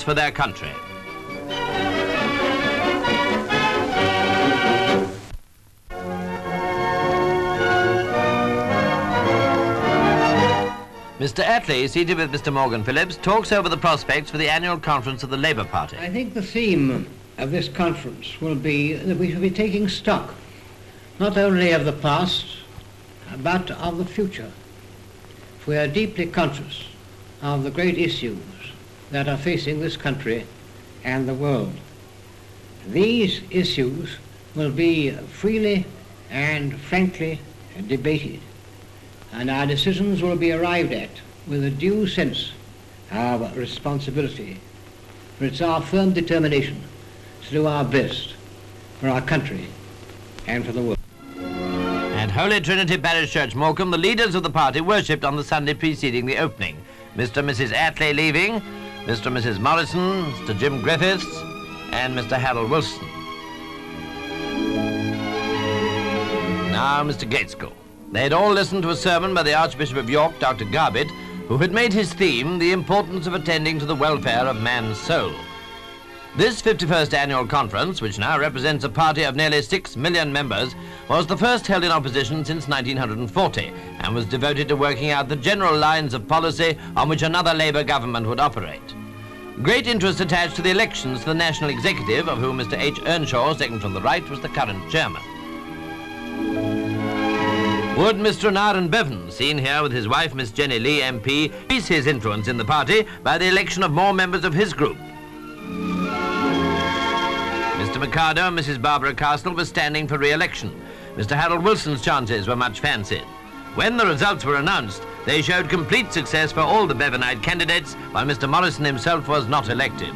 votes for their country. Mr. Attlee, seated with Mr. Morgan Phillips, talks over the prospects for the annual conference of the Labour Party. I think the theme of this conference will be that we shall be taking stock not only of the past, but of the future. We are deeply conscious of the great issues that are facing this country and the world. These issues will be freely and frankly debated, and our decisions will be arrived at with a due sense of responsibility. For it's our firm determination to do our best for our country and for the world. At Holy Trinity Parish Church, Morecambe, the leaders of the party worshipped on the Sunday preceding the opening. Mr. and Mrs. Attlee leaving, Mr. and Mrs. Morrison, Mr. Jim Griffiths, and Mr. Harold Wilson. Now Mr. Gateskill. They had all listened to a sermon by the Archbishop of York, Dr. Garbett, who had made his theme the importance of attending to the welfare of man's soul. This 51st annual conference, which now represents a party of nearly 6 million members, was the first held in opposition since 1940 and was devoted to working out the general lines of policy on which another Labour government would operate. Great interest attached to the elections to the National Executive, of whom Mr. H. Earnshaw, second from the right, was the current chairman. Would Mr. Aaron Bevan, seen here with his wife, Miss Jenny Lee, MP, increase his influence in the party by the election of more members of his group? Mr. Mikado and Mrs. Barbara Castle were standing for re-election. Mr. Harold Wilson's chances were much fancied. When the results were announced, they showed complete success for all the Bevanite candidates, while Mr. Morrison himself was not elected.